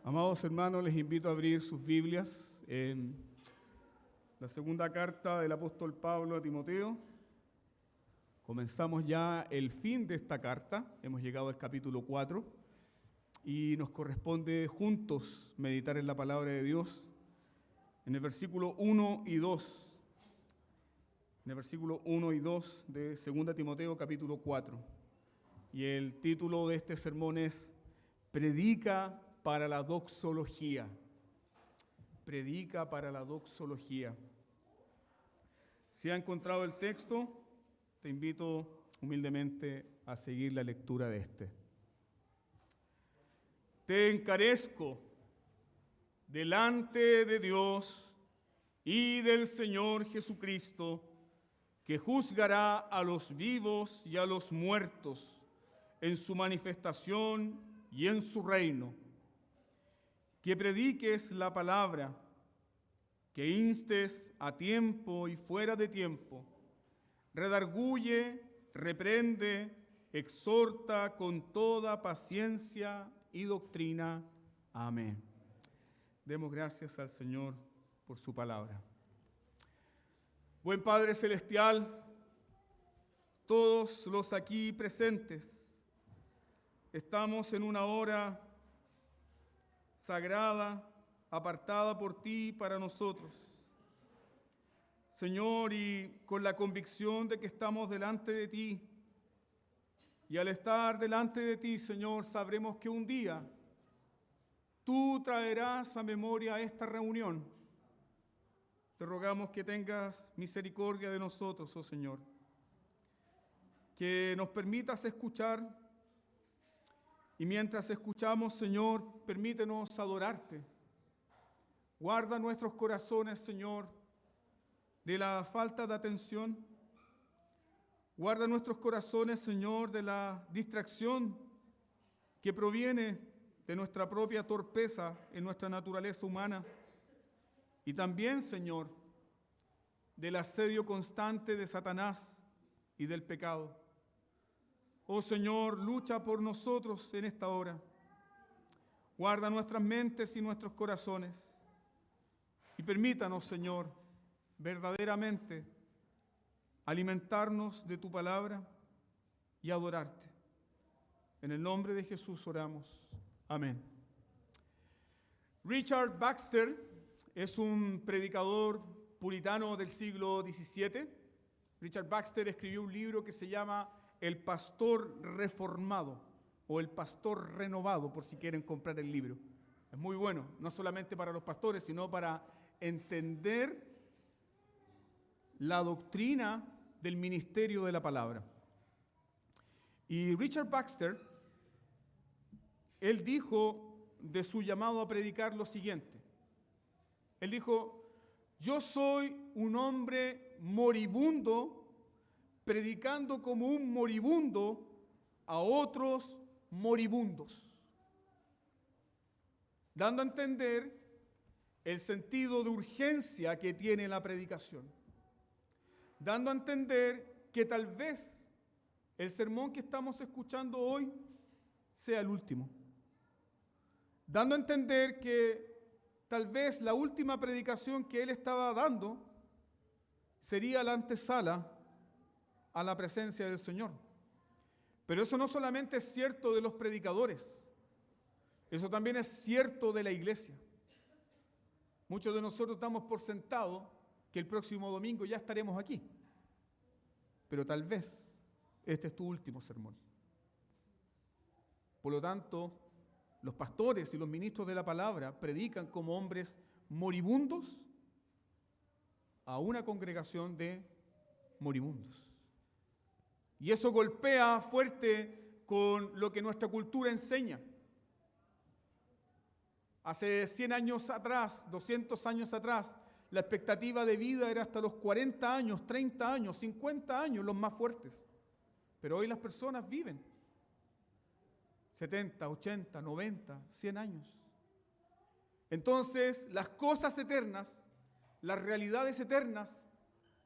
Amados hermanos, les invito a abrir sus Biblias en la segunda carta del apóstol Pablo a Timoteo. Comenzamos ya el fin de esta carta, hemos llegado al capítulo 4 y nos corresponde juntos meditar en la palabra de Dios en el versículo 1 y 2. En el versículo 1 y 2 de 2 Timoteo capítulo 4. Y el título de este sermón es Predica para la doxología. Predica para la doxología. Si ha encontrado el texto, te invito humildemente a seguir la lectura de este. Te encarezco delante de Dios y del Señor Jesucristo, que juzgará a los vivos y a los muertos en su manifestación y en su reino. Que prediques la palabra, que instes a tiempo y fuera de tiempo, redarguye, reprende, exhorta con toda paciencia y doctrina. Amén. Demos gracias al Señor por su palabra. Buen Padre Celestial, todos los aquí presentes, estamos en una hora sagrada, apartada por ti para nosotros. Señor, y con la convicción de que estamos delante de ti, y al estar delante de ti, Señor, sabremos que un día tú traerás a memoria esta reunión. Te rogamos que tengas misericordia de nosotros, oh Señor, que nos permitas escuchar. Y mientras escuchamos, Señor, permítenos adorarte. Guarda nuestros corazones, Señor, de la falta de atención. Guarda nuestros corazones, Señor, de la distracción que proviene de nuestra propia torpeza en nuestra naturaleza humana. Y también, Señor, del asedio constante de Satanás y del pecado. Oh Señor, lucha por nosotros en esta hora. Guarda nuestras mentes y nuestros corazones. Y permítanos, Señor, verdaderamente alimentarnos de tu palabra y adorarte. En el nombre de Jesús oramos. Amén. Richard Baxter es un predicador puritano del siglo XVII. Richard Baxter escribió un libro que se llama El pastor reformado o El pastor renovado, por si quieren comprar el libro. Es muy bueno, no solamente para los pastores, sino para entender la doctrina del ministerio de la palabra. Y Richard Baxter, él dijo de su llamado a predicar lo siguiente. Él dijo: yo soy un hombre moribundo predicando como un moribundo a otros moribundos, dando a entender el sentido de urgencia que tiene la predicación, dando a entender que tal vez el sermón que estamos escuchando hoy sea el último, dando a entender que tal vez la última predicación que él estaba dando sería la antesala a la presencia del Señor. Pero eso no solamente es cierto de los predicadores, eso también es cierto de la iglesia. Muchos de nosotros damos por sentado que el próximo domingo ya estaremos aquí, pero tal vez este es tu último sermón. Por lo tanto, los pastores y los ministros de la palabra predican como hombres moribundos a una congregación de moribundos. Y eso golpea fuerte con lo que nuestra cultura enseña. Hace 100 años atrás, 200 años atrás, la expectativa de vida era hasta los 40 años, 30 años, 50 años, los más fuertes. Pero hoy las personas viven 70, 80, 90, 100 años. Entonces, las cosas eternas, las realidades eternas,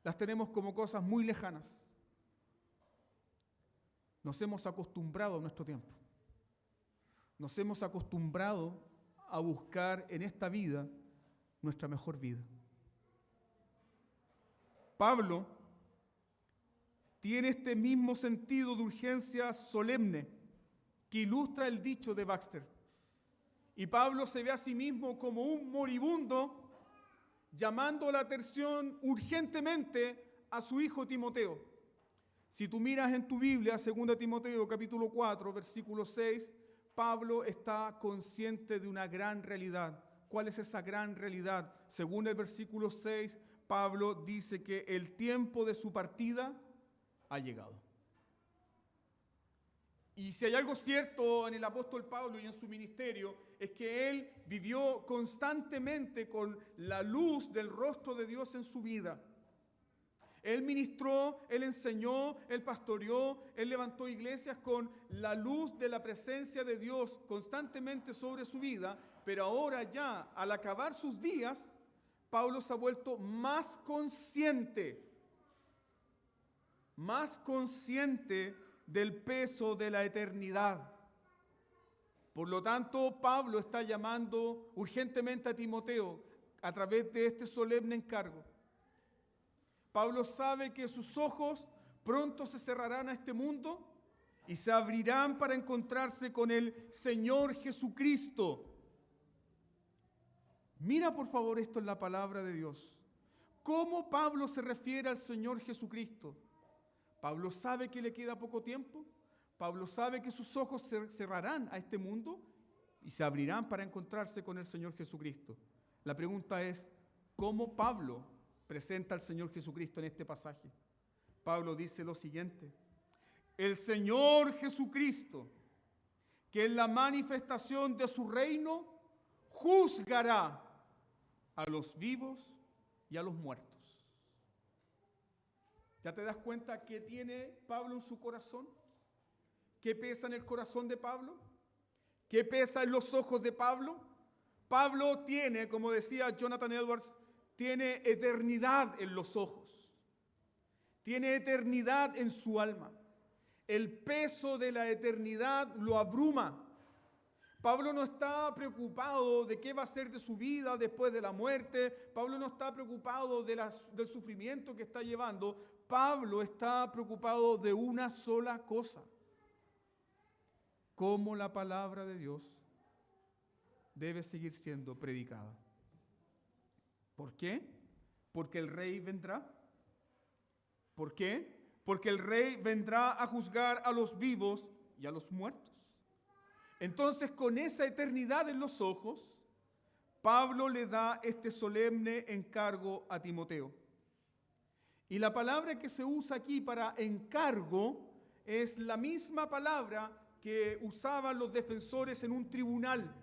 las tenemos como cosas muy lejanas. Nos hemos acostumbrado a nuestro tiempo. Nos hemos acostumbrado a buscar en esta vida nuestra mejor vida. Pablo tiene este mismo sentido de urgencia solemne que ilustra el dicho de Baxter. Y Pablo se ve a sí mismo como un moribundo llamando la atención urgentemente a su hijo Timoteo. Si tú miras en tu Biblia, 2 Timoteo capítulo 4, versículo 6, Pablo está consciente de una gran realidad. ¿Cuál es esa gran realidad? Según el versículo 6, Pablo dice que el tiempo de su partida ha llegado. Y si hay algo cierto en el apóstol Pablo y en su ministerio, es que él vivió constantemente con la luz del rostro de Dios en su vida. Él ministró, él enseñó, él pastoreó, él levantó iglesias con la luz de la presencia de Dios constantemente sobre su vida, pero ahora ya, al acabar sus días, Pablo se ha vuelto más consciente del peso de la eternidad. Por lo tanto, Pablo está llamando urgentemente a Timoteo a través de este solemne encargo. Pablo sabe que sus ojos pronto se cerrarán a este mundo y se abrirán para encontrarse con el Señor Jesucristo. Mira por favor esto en la palabra de Dios. ¿Cómo Pablo se refiere al Señor Jesucristo? Pablo sabe que le queda poco tiempo. Pablo sabe que sus ojos se cerrarán a este mundo y se abrirán para encontrarse con el Señor Jesucristo. La pregunta es, ¿cómo Pablo presenta al Señor Jesucristo en este pasaje? Pablo dice lo siguiente: el Señor Jesucristo, que en la manifestación de su reino juzgará a los vivos y a los muertos. ¿Ya te das cuenta qué tiene Pablo en su corazón? ¿Qué pesa en el corazón de Pablo? ¿Qué pesa en los ojos de Pablo? Pablo tiene, como decía Jonathan Edwards, tiene eternidad en los ojos. Tiene eternidad en su alma. El peso de la eternidad lo abruma. Pablo no está preocupado de qué va a ser de su vida después de la muerte. Pablo no está preocupado del sufrimiento que está llevando. Pablo está preocupado de una sola cosa: cómo la palabra de Dios debe seguir siendo predicada. ¿Por qué? Porque el rey vendrá. ¿Por qué? Porque el rey vendrá a juzgar a los vivos y a los muertos. Entonces, con esa eternidad en los ojos, Pablo le da este solemne encargo a Timoteo. Y la palabra que se usa aquí para encargo es la misma palabra que usaban los defensores en un tribunal.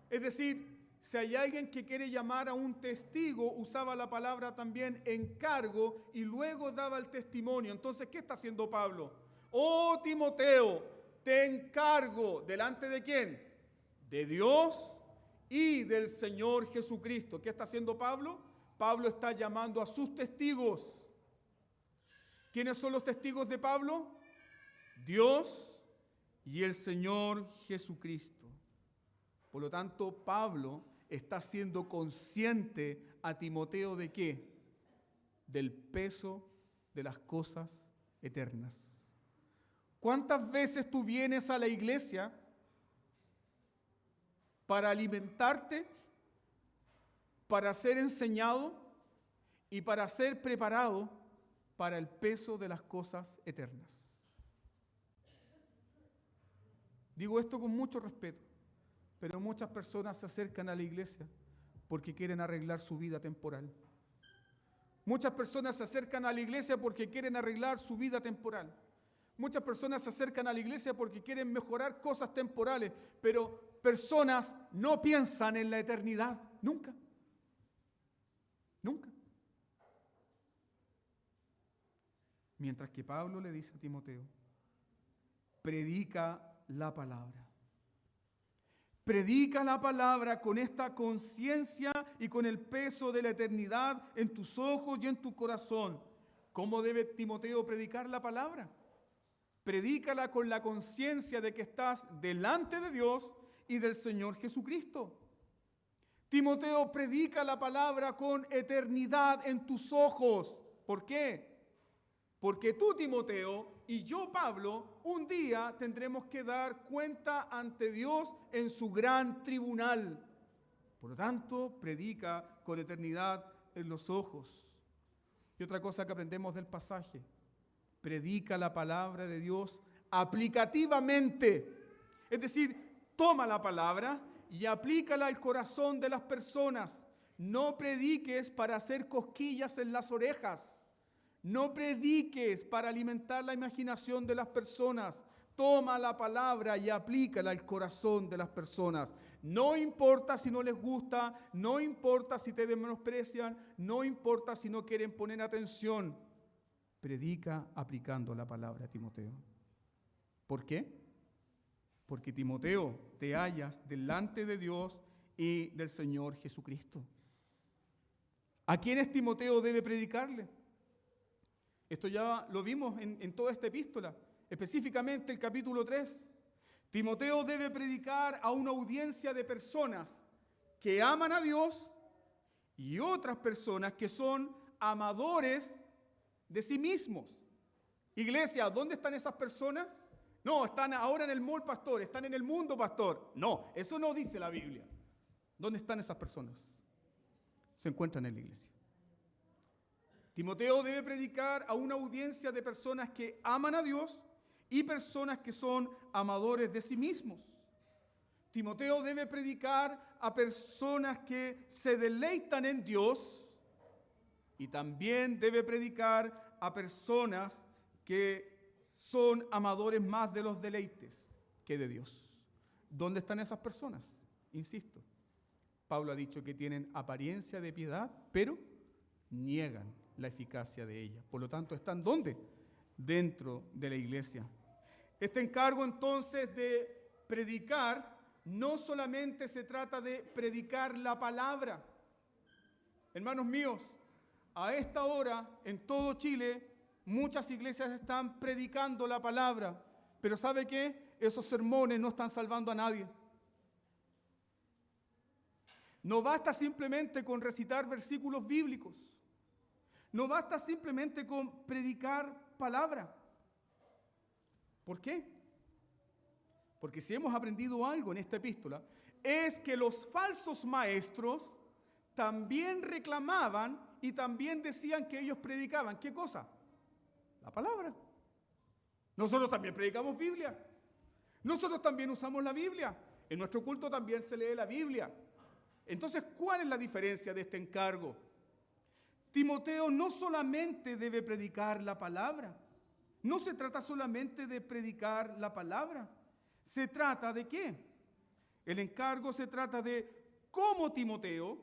Es decir, si hay alguien que quiere llamar a un testigo, usaba la palabra también encargo y luego daba el testimonio. Entonces, ¿qué está haciendo Pablo? Oh, Timoteo, te encargo, ¿delante de quién? De Dios y del Señor Jesucristo. ¿Qué está haciendo Pablo? Pablo está llamando a sus testigos. ¿Quiénes son los testigos de Pablo? Dios y el Señor Jesucristo. Por lo tanto, Pablo está siendo consciente a Timoteo ¿de qué? Del peso de las cosas eternas. ¿Cuántas veces tú vienes a la iglesia para alimentarte, para ser enseñado y para ser preparado para el peso de las cosas eternas? Digo esto con mucho respeto, pero muchas personas se acercan a la iglesia porque quieren arreglar su vida temporal. Muchas personas se acercan a la iglesia porque quieren arreglar su vida temporal. Muchas personas se acercan a la iglesia porque quieren mejorar cosas temporales, pero personas no piensan en la eternidad, nunca. Nunca. Mientras que Pablo le dice a Timoteo, predica la palabra. Predica la palabra con esta conciencia y con el peso de la eternidad en tus ojos y en tu corazón. ¿Cómo debe Timoteo predicar la palabra? Predícala con la conciencia de que estás delante de Dios y del Señor Jesucristo. Timoteo, predica la palabra con eternidad en tus ojos. ¿Por qué? Porque tú, Timoteo, y yo, Pablo, un día tendremos que dar cuenta ante Dios en su gran tribunal. Por lo tanto, predica con eternidad en los ojos. Y otra cosa que aprendemos del pasaje: predica la palabra de Dios aplicativamente. Es decir, toma la palabra y aplícala al corazón de las personas. No prediques para hacer cosquillas en las orejas. No prediques para alimentar la imaginación de las personas. Toma la palabra y aplícala al corazón de las personas. No importa si no les gusta, no importa si te menosprecian, no importa si no quieren poner atención. Predica aplicando la palabra, Timoteo. ¿Por qué? Porque, Timoteo, te hallas delante de Dios y del Señor Jesucristo. ¿A quiénes Timoteo debe predicarle? Esto ya lo vimos en toda esta epístola, específicamente el capítulo 3. Timoteo debe predicar a una audiencia de personas que aman a Dios y otras personas que son amadores de sí mismos. Iglesia, ¿dónde están esas personas? No, están ahora en el mall, pastor, están en el mundo, pastor. No, eso no dice la Biblia. ¿Dónde están esas personas? Se encuentran en la iglesia. Timoteo debe predicar a una audiencia de personas que aman a Dios y personas que son amadores de sí mismos. Timoteo debe predicar a personas que se deleitan en Dios y también debe predicar a personas que son amadores más de los deleites que de Dios. ¿Dónde están esas personas? Insisto, Pablo ha dicho que tienen apariencia de piedad, pero niegan la eficacia de ella. Por lo tanto, ¿están dónde? Dentro de la iglesia. Este encargo entonces de predicar no solamente se trata de predicar la palabra. Hermanos míos, a esta hora en todo Chile muchas iglesias están predicando la palabra, pero ¿sabe qué? Esos sermones no están salvando a nadie. No basta simplemente con recitar versículos bíblicos. No basta simplemente con predicar palabra. ¿Por qué? Porque si hemos aprendido algo en esta epístola, es que los falsos maestros también reclamaban y también decían que ellos predicaban. ¿Qué cosa? La palabra. Nosotros también predicamos Biblia. Nosotros también usamos la Biblia. En nuestro culto también se lee la Biblia. Entonces, ¿cuál es la diferencia de este encargo? Timoteo no solamente debe predicar la palabra. No se trata solamente de predicar la palabra. ¿Se trata de qué? El encargo se trata de cómo Timoteo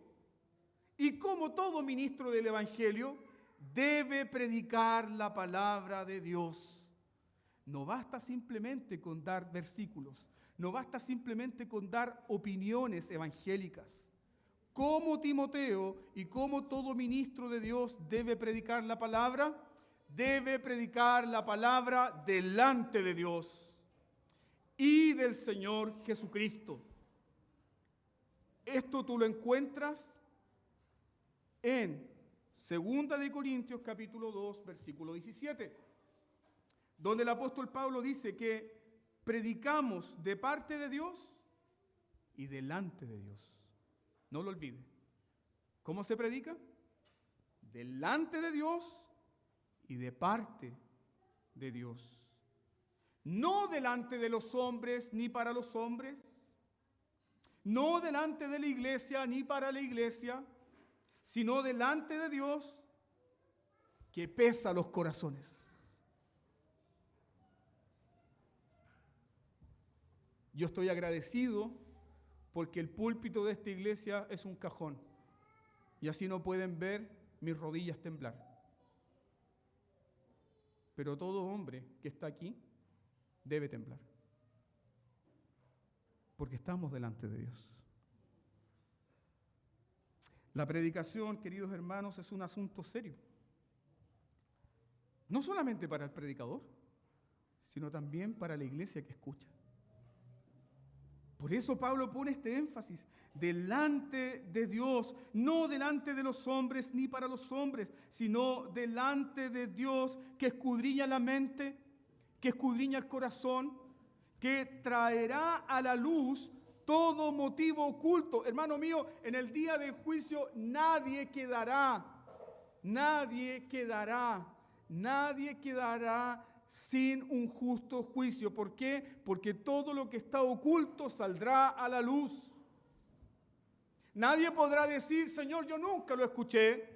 y como todo ministro del Evangelio debe predicar la palabra de Dios. No basta simplemente con dar versículos. No basta simplemente con dar opiniones evangélicas. Como Timoteo y como todo ministro de Dios debe predicar la palabra, debe predicar la palabra delante de Dios y del Señor Jesucristo. Esto tú lo encuentras en 2 de Corintios capítulo 2, versículo 17, donde el apóstol Pablo dice que predicamos de parte de Dios y delante de Dios. No lo olvide. ¿Cómo se predica? Delante de Dios y de parte de Dios. No delante de los hombres ni para los hombres. No delante de la iglesia ni para la iglesia, sino delante de Dios que pesa los corazones. Yo estoy agradecido porque el púlpito de esta iglesia es un cajón y así no pueden ver mis rodillas temblar. Pero todo hombre que está aquí debe temblar, porque estamos delante de Dios. La predicación, queridos hermanos, es un asunto serio. No solamente para el predicador, sino también para la iglesia que escucha. Por eso Pablo pone este énfasis, delante de Dios, no delante de los hombres ni para los hombres, sino delante de Dios que escudriña la mente, que escudriña el corazón, que traerá a la luz todo motivo oculto. Hermano mío, en el día del juicio nadie quedará sin un justo juicio. ¿Por qué? Porque todo lo que está oculto saldrá a la luz. Nadie podrá decir, Señor, yo nunca lo escuché.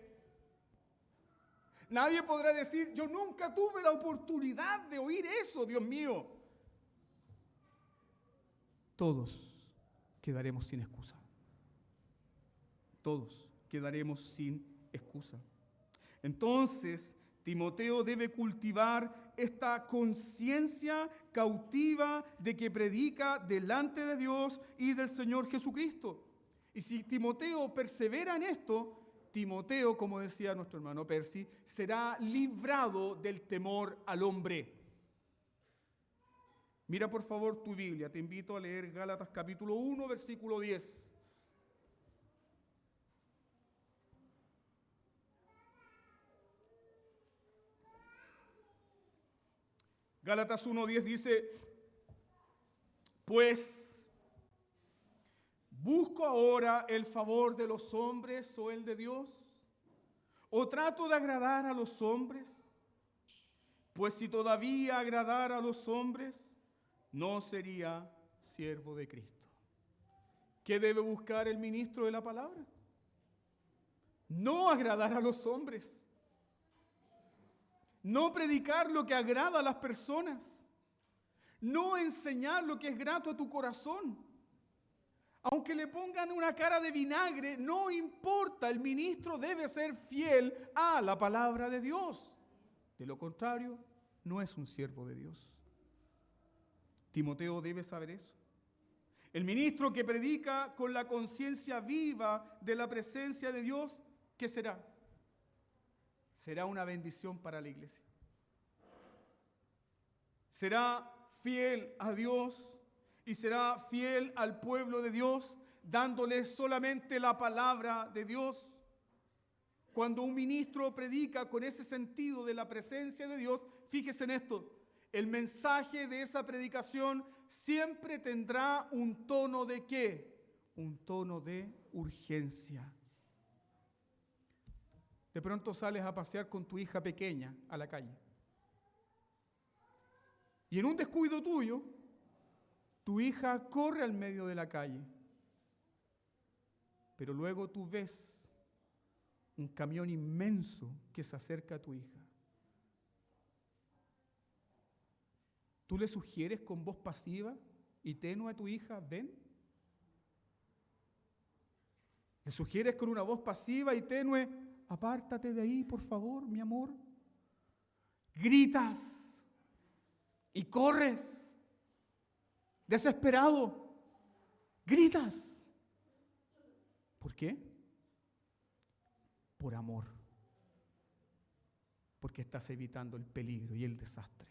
Nadie podrá decir, yo nunca tuve la oportunidad de oír eso, Dios mío. Todos quedaremos sin excusa. Todos quedaremos sin excusa. Entonces, Timoteo debe cultivar esta conciencia cautiva de que predica delante de Dios y del Señor Jesucristo. Y si Timoteo persevera en esto, Timoteo, como decía nuestro hermano Percy, será librado del temor al hombre. Mira por favor tu Biblia, te invito a leer Gálatas capítulo 1, versículo 10. Gálatas 1:10 dice, pues, ¿busco ahora el favor de los hombres o el de Dios? ¿O trato de agradar a los hombres? Pues si todavía agradara a los hombres, no sería siervo de Cristo. ¿Qué debe buscar el ministro de la palabra? No agradar a los hombres. No predicar lo que agrada a las personas. No enseñar lo que es grato a tu corazón. Aunque le pongan una cara de vinagre, no importa, el ministro debe ser fiel a la palabra de Dios. De lo contrario, no es un siervo de Dios. Timoteo debe saber eso. El ministro que predica con la conciencia viva de la presencia de Dios, ¿qué será? Será una bendición para la iglesia. Será fiel a Dios y será fiel al pueblo de Dios, dándoles solamente la palabra de Dios. Cuando un ministro predica con ese sentido de la presencia de Dios, fíjese en esto, el mensaje de esa predicación siempre tendrá un tono de ¿qué? Un tono de urgencia. De pronto sales a pasear con tu hija pequeña a la calle. Y en un descuido tuyo, tu hija corre al medio de la calle. Pero luego tú ves un camión inmenso que se acerca a tu hija. ¿Tú le sugieres con voz pasiva y tenue a tu hija, ven? ¿Le sugieres con una voz pasiva y tenue, apártate de ahí, por favor, mi amor? Gritas y corres, desesperado, gritas. ¿Por qué? Por amor. Porque estás evitando el peligro y el desastre.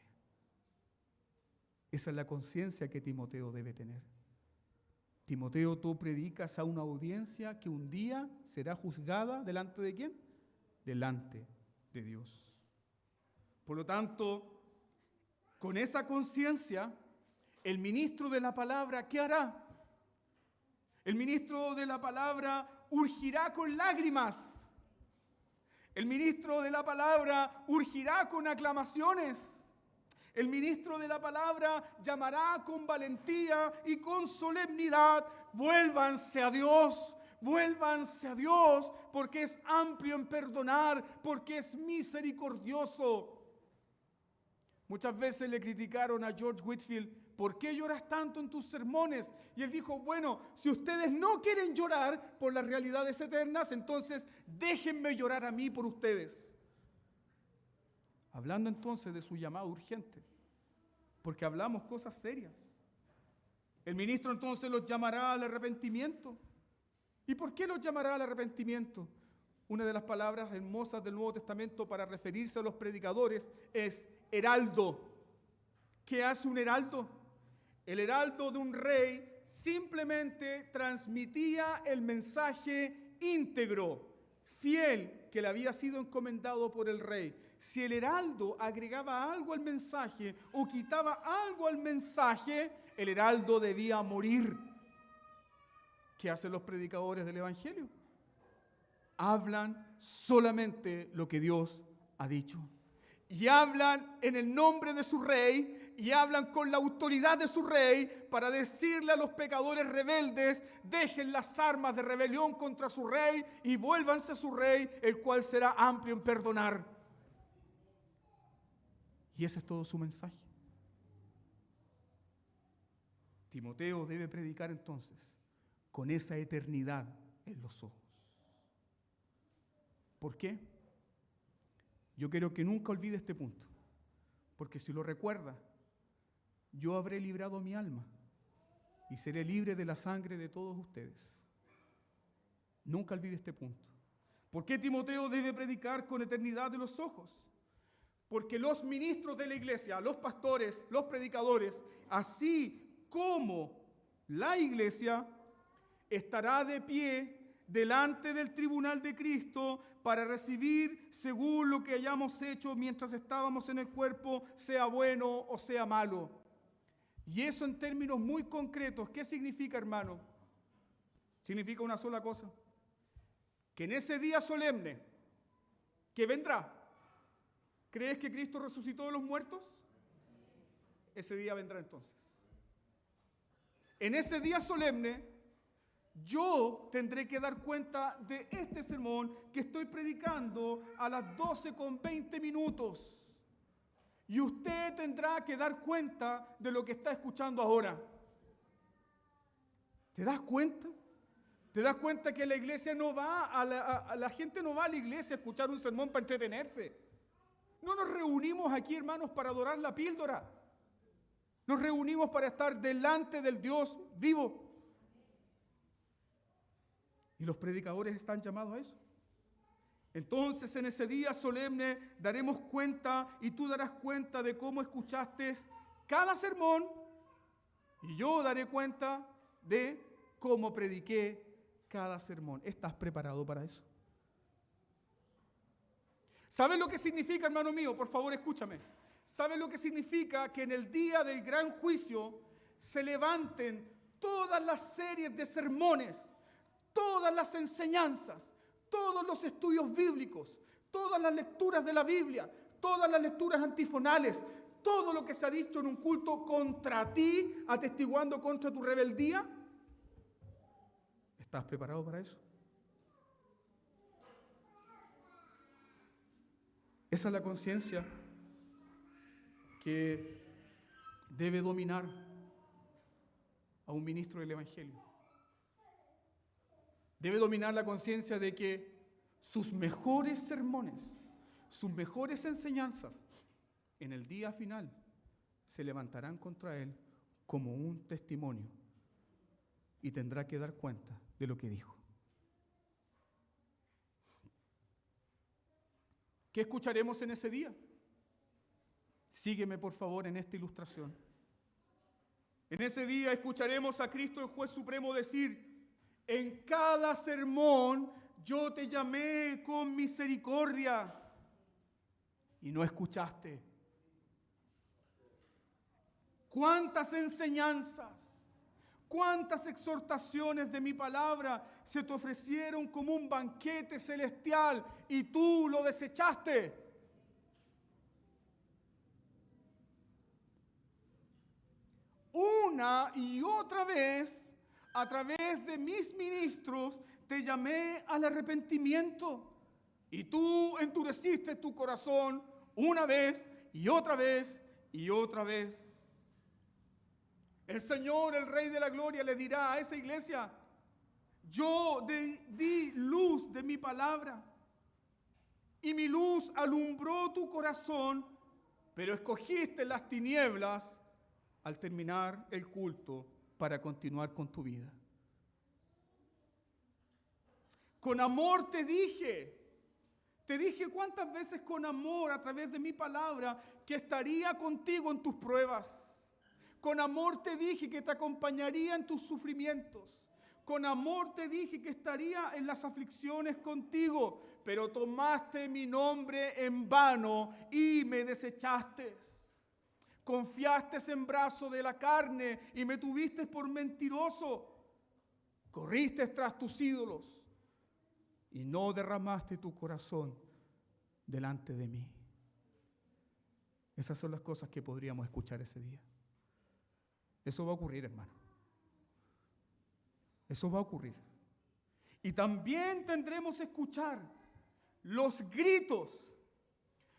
Esa es la conciencia que Timoteo debe tener. Timoteo, tú predicas a una audiencia que un día será juzgada ¿delante de quién? Delante de Dios. Por lo tanto, con esa conciencia, el ministro de la palabra, ¿qué hará? El ministro de la palabra urgirá con lágrimas. El ministro de la palabra urgirá con aclamaciones. El ministro de la palabra llamará con valentía y con solemnidad, vuélvanse a Dios, porque es amplio en perdonar, porque es misericordioso. Muchas veces le criticaron a George Whitefield, ¿por qué lloras tanto en tus sermones? Y él dijo, bueno, si ustedes no quieren llorar por las realidades eternas, entonces déjenme llorar a mí por ustedes. Hablando entonces de su llamado urgente, porque hablamos cosas serias. El ministro entonces los llamará al arrepentimiento. ¿Y por qué los llamará al arrepentimiento? Una de las palabras hermosas del Nuevo Testamento para referirse a los predicadores es heraldo. ¿Qué hace un heraldo? El heraldo de un rey simplemente transmitía el mensaje íntegro, fiel, que le había sido encomendado por el rey. Si el heraldo agregaba algo al mensaje o quitaba algo al mensaje, el heraldo debía morir. ¿Qué hacen los predicadores del Evangelio? Hablan solamente lo que Dios ha dicho. Y hablan en el nombre de su rey, y hablan con la autoridad de su rey para decirle a los pecadores rebeldes: dejen las armas de rebelión contra su rey y vuélvanse a su rey, el cual será amplio en perdonar. Y ese es todo su mensaje. Timoteo debe predicar entonces con esa eternidad en los ojos. ¿Por qué? Yo quiero que nunca olvide este punto, porque si lo recuerda, yo habré librado mi alma y seré libre de la sangre de todos ustedes. Nunca olvide este punto. ¿Por qué Timoteo debe predicar con eternidad de los ojos? Porque los ministros de la iglesia, los pastores, los predicadores, así como la iglesia, estará de pie delante del tribunal de Cristo para recibir según lo que hayamos hecho mientras estábamos en el cuerpo, sea bueno o sea malo. Y eso en términos muy concretos, ¿qué significa, hermano? Significa una sola cosa: que en ese día solemne que vendrá, ¿crees que Cristo resucitó de los muertos? Ese día vendrá entonces. En ese día solemne, yo tendré que dar cuenta de este sermón que estoy predicando a las 12:20. Y usted tendrá que dar cuenta de lo que está escuchando ahora. ¿Te das cuenta? ¿Te das cuenta que la iglesia no va la gente no va a la iglesia a escuchar un sermón para entretenerse? No nos reunimos aquí, hermanos, para adorar la píldora. Nos reunimos para estar delante del Dios vivo. Y los predicadores están llamados a eso. Entonces, en ese día solemne daremos cuenta, y tú darás cuenta de cómo escuchaste cada sermón, y yo daré cuenta de cómo prediqué cada sermón. ¿Estás preparado para eso? ¿Sabes lo que significa, hermano mío? Por favor, escúchame. ¿Sabes lo que significa que en el día del gran juicio se levanten todas las series de sermones, todas las enseñanzas, todos los estudios bíblicos, todas las lecturas de la Biblia, todas las lecturas antifonales, todo lo que se ha dicho en un culto contra ti, atestiguando contra tu rebeldía? ¿Estás preparado para eso? Esa es la conciencia que debe dominar a un ministro del Evangelio. Debe dominar la conciencia de que sus mejores sermones, sus mejores enseñanzas, en el día final se levantarán contra él como un testimonio y tendrá que dar cuenta de lo que dijo. ¿Qué escucharemos en ese día? Sígueme, por favor, en esta ilustración. En ese día escucharemos a Cristo, el juez supremo, decir: en cada sermón yo te llamé con misericordia y no escuchaste. ¿Cuántas enseñanzas, cuántas exhortaciones de mi palabra se te ofrecieron como un banquete celestial y tú lo desechaste? Una y otra vez, a través de mis ministros, te llamé al arrepentimiento y tú endureciste tu corazón una vez y otra vez y otra vez. El Señor, el Rey de la Gloria, le dirá a esa iglesia: yo di luz de mi palabra y mi luz alumbró tu corazón, pero escogiste las tinieblas al terminar el culto para continuar con tu vida. Con amor te dije cuántas veces con amor a través de mi palabra que estaría contigo en tus pruebas. Con amor te dije que te acompañaría en tus sufrimientos. Con amor te dije que estaría en las aflicciones contigo, pero tomaste mi nombre en vano y me desechaste. Confiaste en brazo de la carne y me tuviste por mentiroso. Corriste tras tus ídolos y no derramaste tu corazón delante de mí. Esas son las cosas que podríamos escuchar ese día. Eso va a ocurrir, hermano. Eso va a ocurrir. Y también tendremos que escuchar los gritos,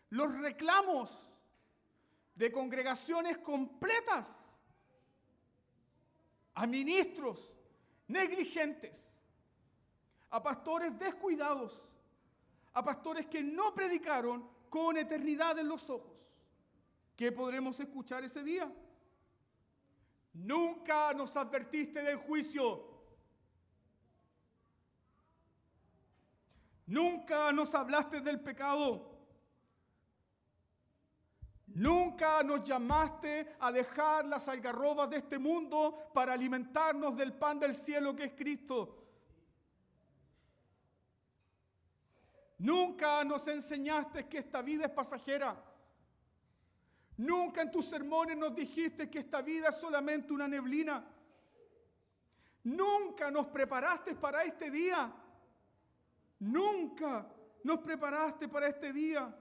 los reclamos de congregaciones completas a ministros negligentes, a pastores descuidados, a pastores que no predicaron con eternidad en los ojos. ¿Qué podremos escuchar ese día? Nunca nos advertiste del juicio. Nunca nos hablaste del pecado. Nunca nos llamaste a dejar las algarrobas de este mundo para alimentarnos del pan del cielo que es Cristo. Nunca nos enseñaste que esta vida es pasajera. Nunca en tus sermones nos dijiste que esta vida es solamente una neblina. Nunca nos preparaste para este día. Nunca nos preparaste para este día.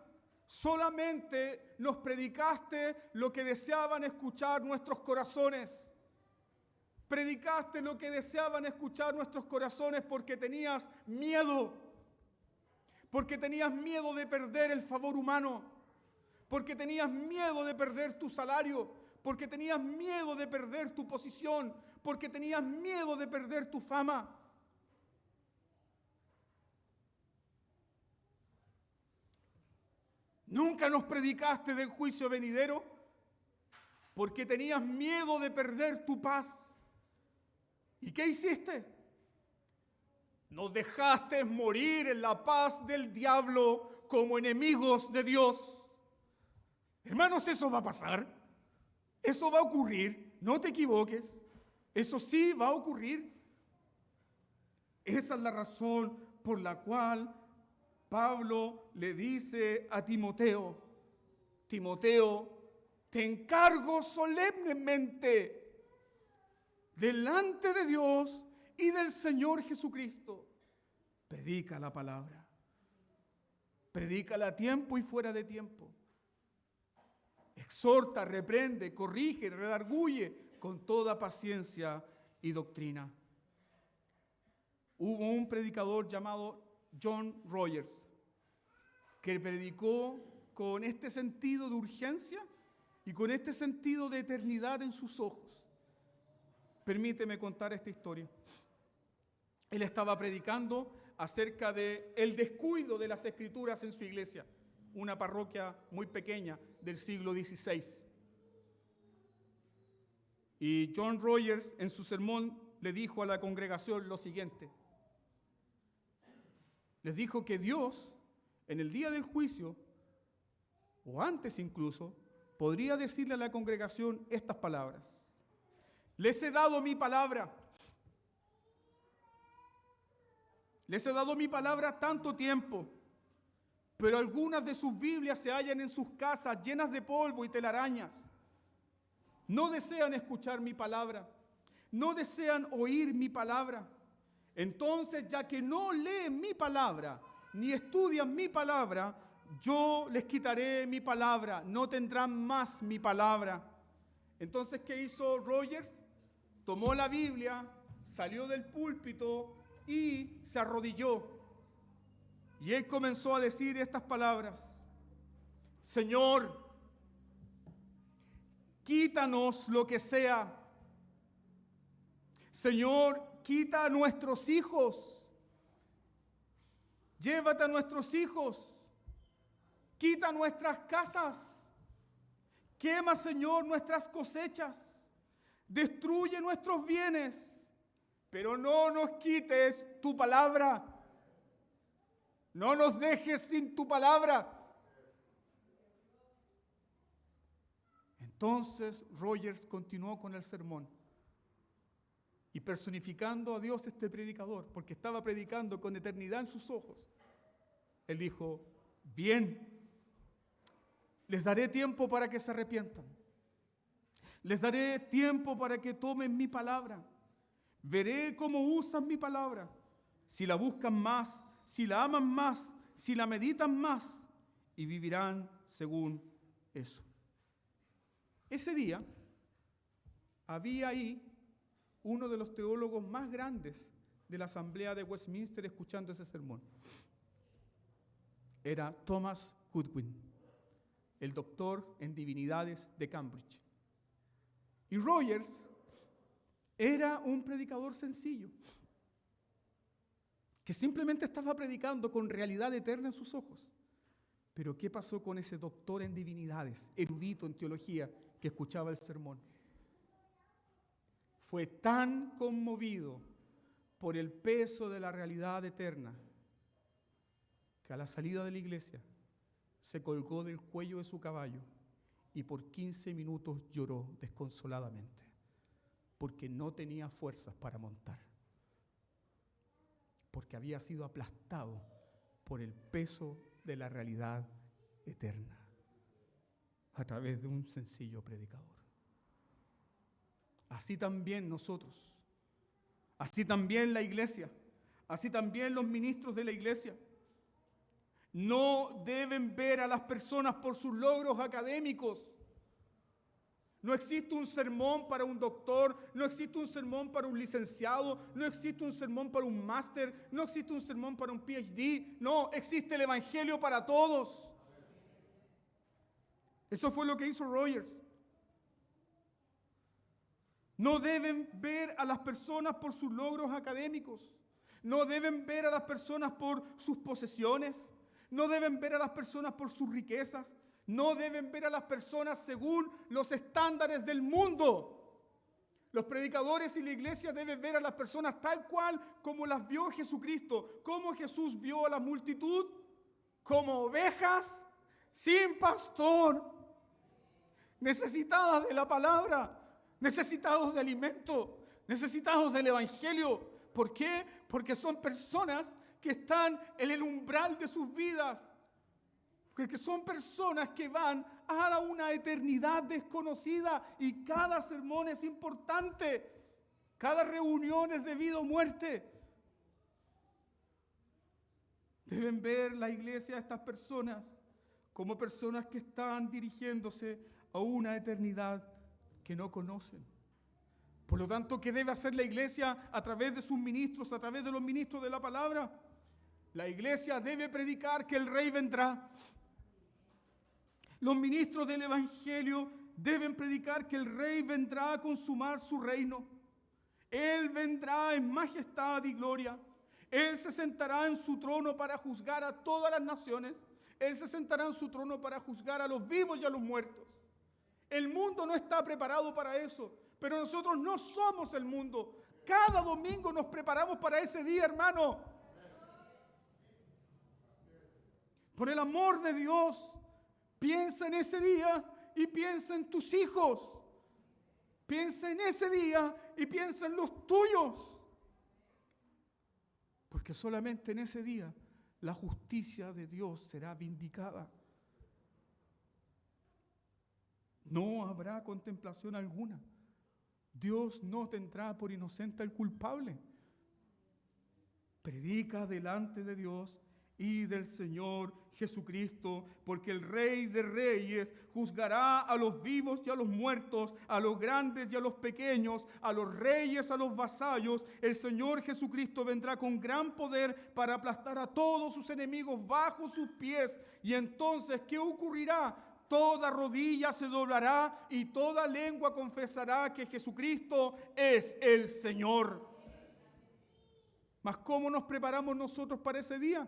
Solamente nos predicaste lo que deseaban escuchar nuestros corazones. Predicaste lo que deseaban escuchar nuestros corazones porque tenías miedo. Porque tenías miedo de perder el favor humano. Porque tenías miedo de perder tu salario. Porque tenías miedo de perder tu posición. Porque tenías miedo de perder tu fama. Nunca nos predicaste del juicio venidero porque tenías miedo de perder tu paz. ¿Y qué hiciste? Nos dejaste morir en la paz del diablo como enemigos de Dios. Hermanos, eso va a pasar. Eso va a ocurrir. No te equivoques. Eso sí va a ocurrir. Esa es la razón por la cual Pablo le dice a Timoteo, Timoteo, te encargo solemnemente delante de Dios y del Señor Jesucristo. Predica la palabra. Predícala a tiempo y fuera de tiempo. Exhorta, reprende, corrige, redarguye con toda paciencia y doctrina. Hubo un predicador llamado John Rogers, que predicó con este sentido de urgencia y con este sentido de eternidad en sus ojos. Permíteme contar esta historia. Él estaba predicando acerca del descuido de las escrituras en su iglesia, una parroquia muy pequeña del siglo XVI. Y John Rogers en su sermón le dijo a la congregación lo siguiente. Les dijo que Dios, en el día del juicio, o antes incluso, podría decirle a la congregación estas palabras. Les he dado mi palabra. Les he dado mi palabra tanto tiempo, pero algunas de sus Biblias se hallan en sus casas llenas de polvo y telarañas. No desean escuchar mi palabra. No desean oír mi palabra. Entonces, ya que no leen mi palabra, ni estudian mi palabra, yo les quitaré mi palabra, no tendrán más mi palabra. Entonces, ¿qué hizo Rogers? Tomó la Biblia, salió del púlpito y se arrodilló. Y él comenzó a decir estas palabras. Señor, quítanos lo que sea. Señor, quita a nuestros hijos. Llévate a nuestros hijos. Quita nuestras casas. Quema, Señor, nuestras cosechas. Destruye nuestros bienes. Pero no nos quites tu palabra. No nos dejes sin tu palabra. Entonces Rogers continuó con el sermón. Y personificando a Dios este predicador, porque estaba predicando con eternidad en sus ojos, él dijo: bien, les daré tiempo para que se arrepientan. Les daré tiempo para que tomen mi palabra. Veré cómo usan mi palabra. Si la buscan más, si la aman más, si la meditan más, y vivirán según eso. Ese día había ahí uno de los teólogos más grandes de la Asamblea de Westminster escuchando ese sermón. Era Thomas Goodwin, el doctor en divinidades de Cambridge. Y Rogers era un predicador sencillo, que simplemente estaba predicando con realidad eterna en sus ojos. Pero ¿qué pasó con ese doctor en divinidades, erudito en teología, que escuchaba el sermón? Fue tan conmovido por el peso de la realidad eterna que a la salida de la iglesia se colgó del cuello de su caballo y por 15 minutos lloró desconsoladamente porque no tenía fuerzas para montar, porque había sido aplastado por el peso de la realidad eterna a través de un sencillo predicador. Así también nosotros, así también la iglesia, así también los ministros de la iglesia no deben ver a las personas por sus logros académicos. No existe un sermón para un doctor, no existe un sermón para un licenciado, no existe un sermón para un máster, no existe un sermón para un PhD, no, existe el evangelio para todos. Eso fue lo que hizo Rogers. No deben ver a las personas por sus logros académicos. No deben ver a las personas por sus posesiones. No deben ver a las personas por sus riquezas. No deben ver a las personas según los estándares del mundo. Los predicadores y la iglesia deben ver a las personas tal cual como las vio Jesucristo. Como Jesús vio a la multitud, como ovejas sin pastor, necesitadas de la palabra, necesitados de alimento, necesitados del evangelio. ¿Por qué? Porque son personas que están en el umbral de sus vidas, porque son personas que van a una eternidad desconocida y cada sermón es importante, cada reunión es de vida o muerte. Deben ver la iglesia a estas personas como personas que están dirigiéndose a una eternidad que no conocen. Por lo tanto, ¿qué debe hacer la iglesia a través de sus ministros, a través de los ministros de la palabra? La iglesia debe predicar que el Rey vendrá. Los ministros del evangelio deben predicar que el Rey vendrá a consumar su reino. Él vendrá en majestad y gloria. Él se sentará en su trono para juzgar a todas las naciones. Él se sentará en su trono para juzgar a los vivos y a los muertos. El mundo no está preparado para eso, pero nosotros no somos el mundo. Cada domingo nos preparamos para ese día, hermano. Por el amor de Dios, piensa en ese día y piensa en tus hijos. Piensa en ese día y piensa en los tuyos. Porque solamente en ese día la justicia de Dios será vindicada. No habrá contemplación alguna. Dios no tendrá por inocente al culpable. Predica delante de Dios y del Señor Jesucristo, porque el Rey de Reyes juzgará a los vivos y a los muertos, a los grandes y a los pequeños, a los reyes, a los vasallos. El Señor Jesucristo vendrá con gran poder para aplastar a todos sus enemigos bajo sus pies. Y entonces, ¿qué ocurrirá? Toda rodilla se doblará y toda lengua confesará que Jesucristo es el Señor. Mas ¿cómo nos preparamos nosotros para ese día?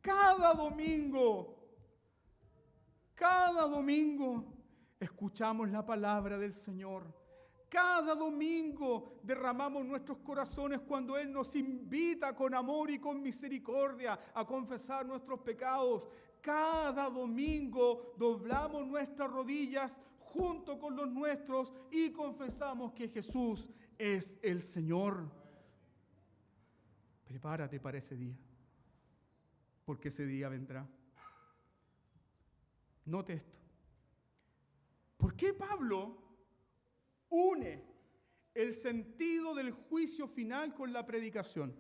Cada domingo, escuchamos la palabra del Señor. Cada domingo derramamos nuestros corazones cuando Él nos invita con amor y con misericordia a confesar nuestros pecados. Cada domingo doblamos nuestras rodillas junto con los nuestros y confesamos que Jesús es el Señor. Prepárate para ese día, porque ese día vendrá. Note esto. ¿Por qué Pablo une el sentido del juicio final con la predicación?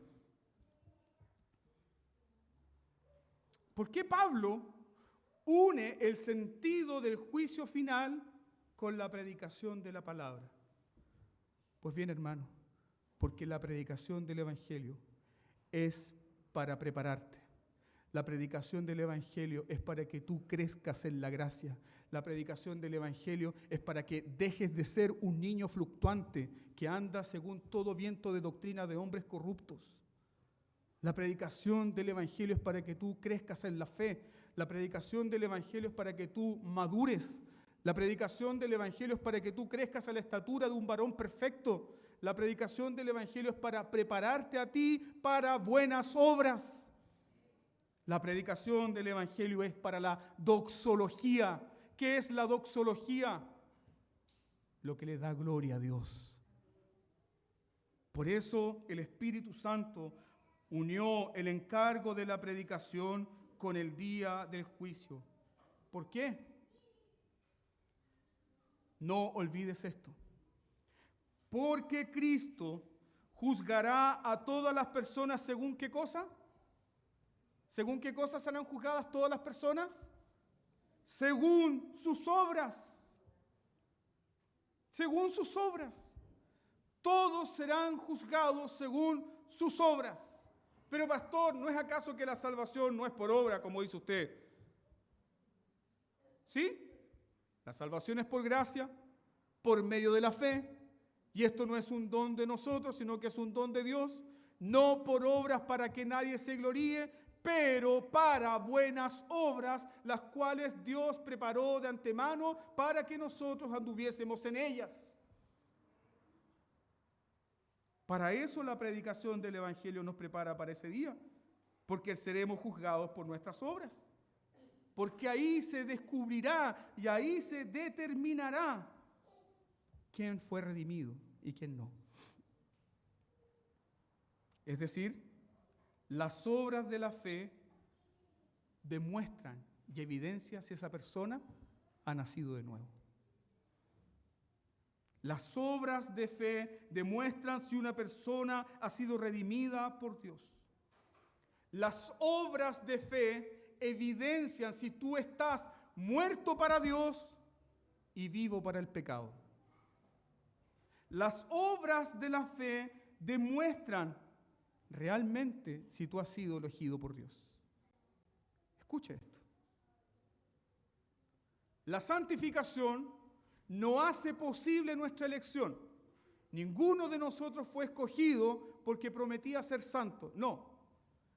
¿Por qué Pablo une el sentido del juicio final con la predicación de la palabra? Pues bien, hermano, porque la predicación del Evangelio es para prepararte. La predicación del Evangelio es para que tú crezcas en la gracia. La predicación del Evangelio es para que dejes de ser un niño fluctuante que anda según todo viento de doctrina de hombres corruptos. La predicación del Evangelio es para que tú crezcas en la fe. La predicación del Evangelio es para que tú madures. La predicación del Evangelio es para que tú crezcas a la estatura de un varón perfecto. La predicación del Evangelio es para prepararte a ti para buenas obras. La predicación del Evangelio es para la doxología. ¿Qué es la doxología? Lo que le da gloria a Dios. Por eso el Espíritu Santo unió el encargo de la predicación con el día del juicio. ¿Por qué? No olvides esto. Porque Cristo juzgará a todas las personas según qué cosa. ¿Según qué cosas serán juzgadas todas las personas? Según sus obras. Según sus obras. Todos serán juzgados según sus obras. Pero pastor, ¿no es acaso que la salvación no es por obra, como dice usted? ¿Sí? La salvación es por gracia, por medio de la fe. Y esto no es un don de nosotros, sino que es un don de Dios. No por obras para que nadie se gloríe, pero para buenas obras, las cuales Dios preparó de antemano para que nosotros anduviésemos en ellas. Para eso la predicación del Evangelio nos prepara para ese día, porque seremos juzgados por nuestras obras. Porque ahí se descubrirá y ahí se determinará quién fue redimido y quién no. Es decir, las obras de la fe demuestran y evidencian si esa persona ha nacido de nuevo. Las obras de fe demuestran si una persona ha sido redimida por Dios. Las obras de fe evidencian si tú estás muerto para Dios y vivo para el pecado. Las obras de la fe demuestran realmente si tú has sido elegido por Dios. Escuche esto. La santificación no hace posible nuestra elección. Ninguno de nosotros fue escogido porque prometía ser santo. No,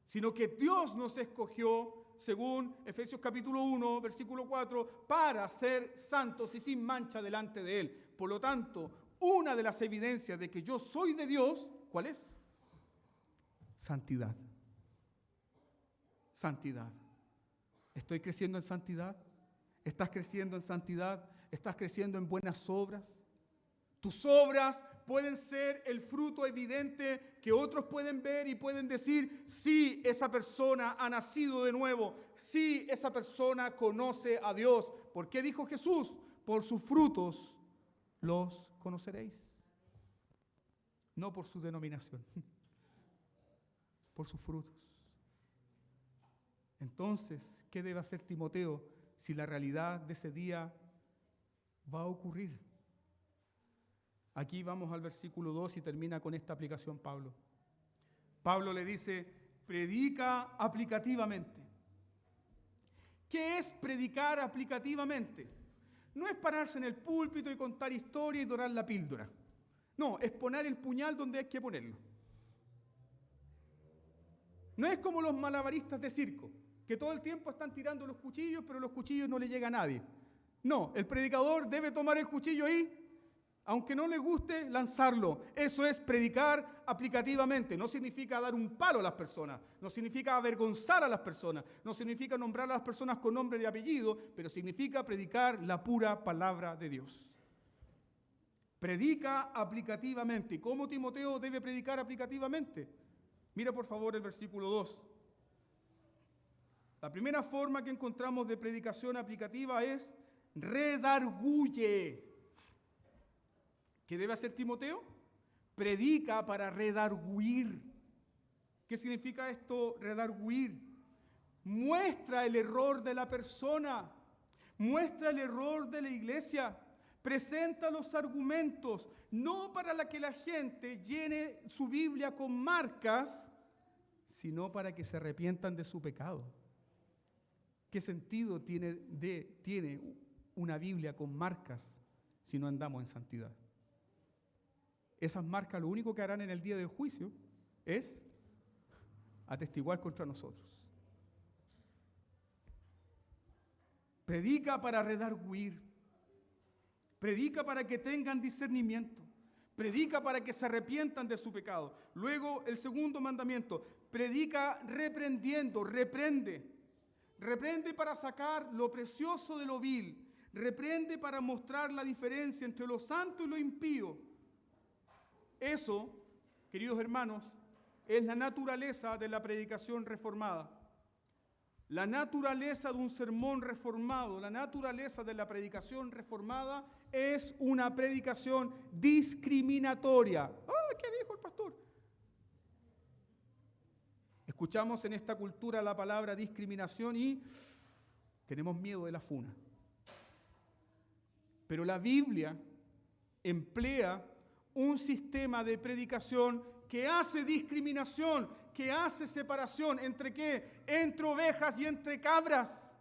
sino que Dios nos escogió, según Efesios capítulo 1, versículo 4, para ser santos y sin mancha delante de Él. Por lo tanto, una de las evidencias de que yo soy de Dios, ¿cuál es? Santidad. Santidad. ¿Estoy creciendo en santidad? ¿Estás creciendo en santidad? ¿Estás creciendo en buenas obras? Tus obras pueden ser el fruto evidente que otros pueden ver y pueden decir, sí, esa persona ha nacido de nuevo, sí, esa persona conoce a Dios. ¿Por qué dijo Jesús? Por sus frutos los conoceréis. No por su denominación, por sus frutos. Entonces, ¿qué debe hacer Timoteo si la realidad de ese día va a ocurrir? Aquí vamos al versículo 2 y termina con esta aplicación Pablo. Pablo le dice, predica aplicativamente. ¿Qué es predicar aplicativamente? No es pararse en el púlpito y contar historia y dorar la píldora. No, es poner el puñal donde hay que ponerlo. No es como los malabaristas de circo, que todo el tiempo están tirando los cuchillos, pero los cuchillos no le llegan a nadie. No, el predicador debe tomar el cuchillo ahí Aunque no les guste, lanzarlo. Eso es predicar aplicativamente. No significa dar un palo a las personas. No significa avergonzar a las personas. No significa nombrar a las personas con nombre y apellido, pero significa predicar la pura palabra de Dios. Predica aplicativamente. ¿Y cómo Timoteo debe predicar aplicativamente? Mira por favor el versículo 2. La primera forma que encontramos de predicación aplicativa es redarguye. ¿Qué debe hacer Timoteo? Predica para redarguir. ¿Qué significa esto, redarguir? Muestra el error de la persona, muestra el error de la iglesia, presenta los argumentos, no para que la gente llene su Biblia con marcas, sino para que se arrepientan de su pecado. ¿Qué sentido tiene una Biblia con marcas si no andamos en santidad? Esas marcas lo único que harán en el día del juicio es atestiguar contra nosotros. Predica para redarguir. Predica para que tengan discernimiento. Predica para que se arrepientan de su pecado. Luego, el segundo mandamiento, predica reprendiendo, reprende. Reprende para sacar lo precioso de lo vil. Reprende para mostrar la diferencia entre lo santo y lo impío. Eso, queridos hermanos, es la naturaleza de la predicación reformada. La naturaleza de un sermón reformado, la naturaleza de la predicación reformada es una predicación discriminatoria. ¿Qué dijo el pastor? Escuchamos en esta cultura la palabra discriminación y tenemos miedo de la funa. Pero la Biblia emplea un sistema de predicación que hace discriminación, que hace separación. ¿Entre qué? Entre ovejas y entre cabras,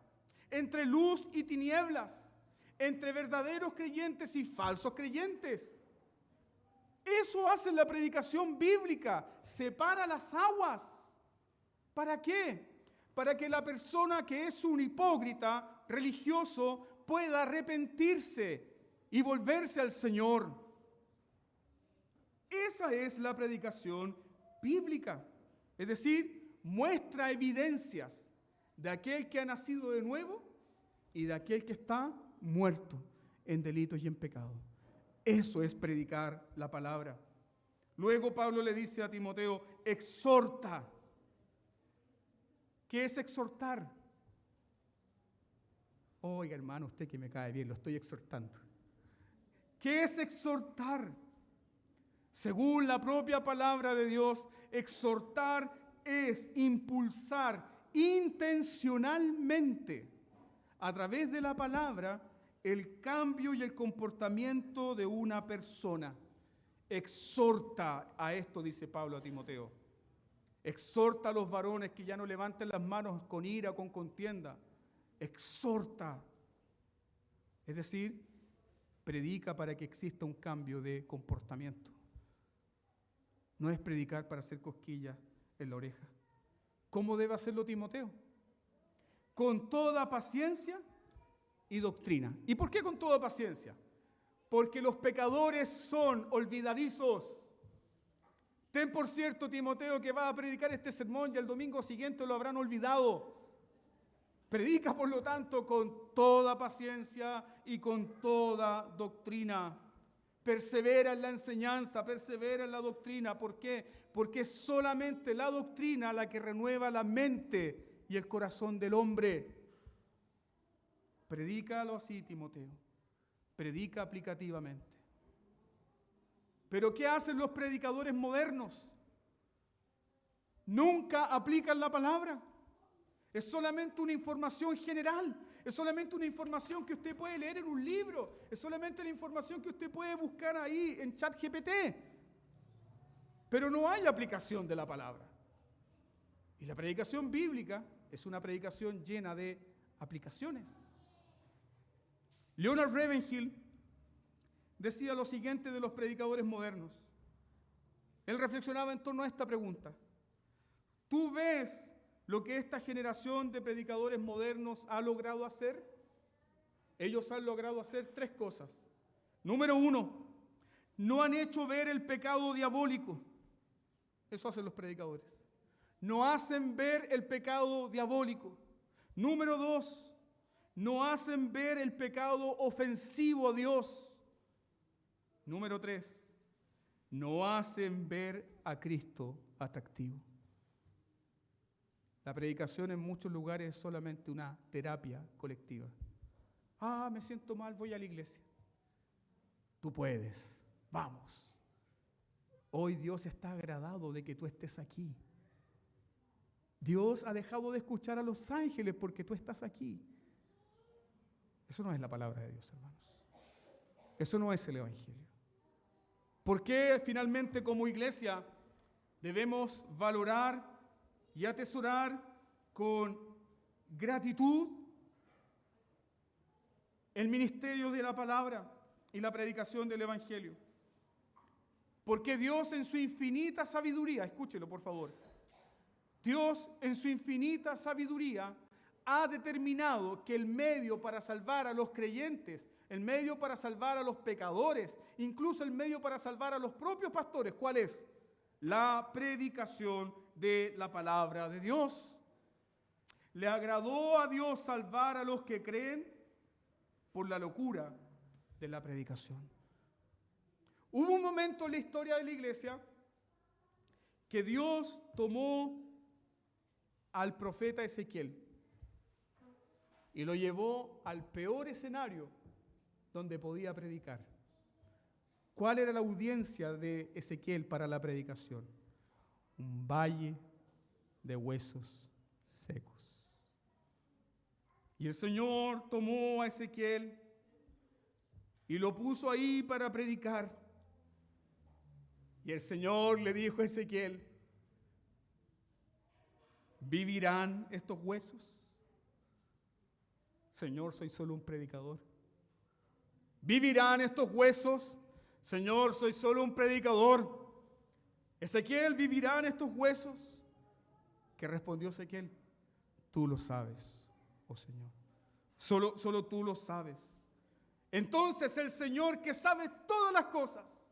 entre luz y tinieblas, entre verdaderos creyentes y falsos creyentes. Eso hace la predicación bíblica, separa las aguas. ¿Para qué? Para que la persona que es un hipócrita religioso pueda arrepentirse y volverse al Señor. Esa es la predicación bíblica. Es decir, muestra evidencias de aquel que ha nacido de nuevo y de aquel que está muerto en delitos y en pecado. Eso es predicar la palabra. Luego Pablo le dice a Timoteo, exhorta. ¿Qué es exhortar? Oiga, hermano, usted que me cae bien, lo estoy exhortando. ¿Qué es exhortar? Según la propia palabra de Dios, exhortar es impulsar intencionalmente a través de la palabra el cambio y el comportamiento de una persona. Exhorta a esto, dice Pablo a Timoteo. Exhorta a los varones que ya no levanten las manos con ira o con contienda. Exhorta. Es decir, predica para que exista un cambio de comportamiento. No es predicar para hacer cosquillas en la oreja. ¿Cómo debe hacerlo Timoteo? Con toda paciencia y doctrina. ¿Y por qué con toda paciencia? Porque los pecadores son olvidadizos. Ten por cierto, Timoteo, que va a predicar este sermón y el domingo siguiente lo habrán olvidado. Predica, por lo tanto, con toda paciencia y con toda doctrina. Persevera en la enseñanza, persevera en la doctrina. ¿Por qué? Porque es solamente la doctrina la que renueva la mente y el corazón del hombre. Predícalo así, Timoteo. Predica aplicativamente. Pero ¿qué hacen los predicadores modernos? Nunca aplican la palabra. Es solamente una información general. Es solamente una información que usted puede leer en un libro. Es solamente la información que usted puede buscar ahí en ChatGPT. Pero no hay aplicación de la palabra. Y la predicación bíblica es una predicación llena de aplicaciones. Leonard Ravenhill decía lo siguiente de los predicadores modernos. Él reflexionaba en torno a esta pregunta. ¿Tú ves lo que esta generación de predicadores modernos ha logrado hacer? Ellos han logrado hacer tres cosas. Número 1, no han hecho ver el pecado diabólico. Eso hacen los predicadores. No hacen ver el pecado diabólico. Número 2, no hacen ver el pecado ofensivo a Dios. Número 3, no hacen ver a Cristo atractivo. La predicación en muchos lugares es solamente una terapia colectiva. Me siento mal, voy a la iglesia. Tú puedes, vamos. Hoy Dios está agradado de que tú estés aquí. Dios ha dejado de escuchar a los ángeles porque tú estás aquí. Eso no es la palabra de Dios, hermanos. Eso no es el Evangelio. ¿Por qué finalmente como iglesia debemos valorar y atesorar con gratitud el ministerio de la palabra y la predicación del Evangelio? Porque Dios en su infinita sabiduría, escúchelo por favor, Dios en su infinita sabiduría ha determinado que el medio para salvar a los creyentes, el medio para salvar a los pecadores, incluso el medio para salvar a los propios pastores, ¿cuál es? La predicación de la palabra de Dios. Le agradó a Dios salvar a los que creen por la locura de la predicación. Hubo un momento en la historia de la iglesia que Dios tomó al profeta Ezequiel y lo llevó al peor escenario donde podía predicar. ¿Cuál era la audiencia de Ezequiel para la predicación? Un valle de huesos secos. Y el Señor tomó a Ezequiel y lo puso ahí para predicar. Y el Señor le dijo a Ezequiel: ¿vivirán estos huesos? Señor, soy solo un predicador. ¿Vivirán estos huesos? Señor, soy solo un predicador. Ezequiel, ¿vivirán estos huesos? ¿Qué respondió Ezequiel? Tú lo sabes, oh Señor. Solo tú lo sabes. Entonces el Señor que sabe todas las cosas,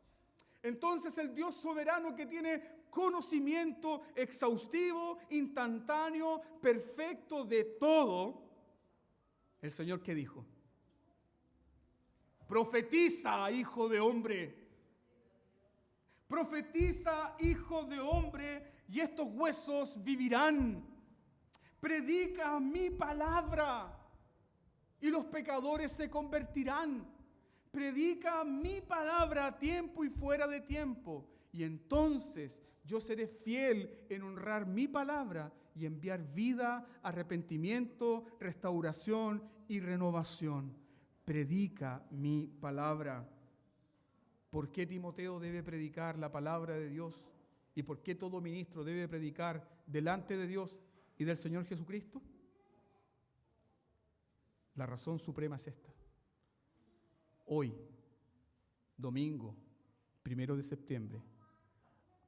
entonces el Dios soberano que tiene conocimiento exhaustivo, instantáneo, perfecto de todo, el Señor ¿qué dijo? Profetiza, hijo de hombre. Profetiza, hijo de hombre, y estos huesos vivirán. Predica mi palabra y los pecadores se convertirán. Predica mi palabra a tiempo y fuera de tiempo. Y entonces yo seré fiel en honrar mi palabra y enviar vida, arrepentimiento, restauración y renovación. Predica mi palabra. ¿Por qué Timoteo debe predicar la palabra de Dios? ¿Y por qué todo ministro debe predicar delante de Dios y del Señor Jesucristo? La razón suprema es esta. Hoy, domingo, 1 de septiembre,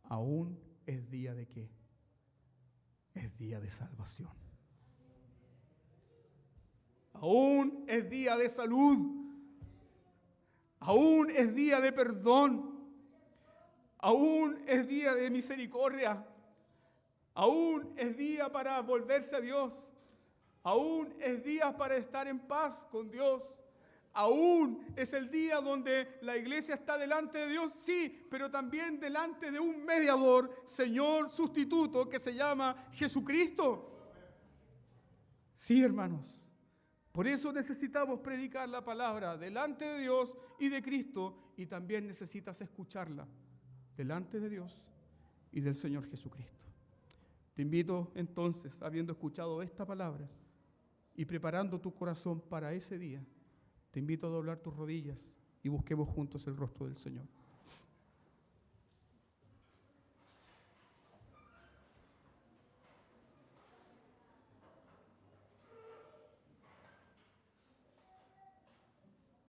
aún es día de ¿qué? Es día de salvación. Aún es día de salud. Aún es día de perdón. Aún es día de misericordia. Aún es día para volverse a Dios. Aún es día para estar en paz con Dios. Aún es el día donde la iglesia está delante de Dios, sí, pero también delante de un mediador, Señor sustituto, que se llama Jesucristo. Sí, hermanos. Por eso necesitamos predicar la palabra delante de Dios y de Cristo, y también necesitas escucharla delante de Dios y del Señor Jesucristo. Te invito entonces, habiendo escuchado esta palabra y preparando tu corazón para ese día, te invito a doblar tus rodillas y busquemos juntos el rostro del Señor.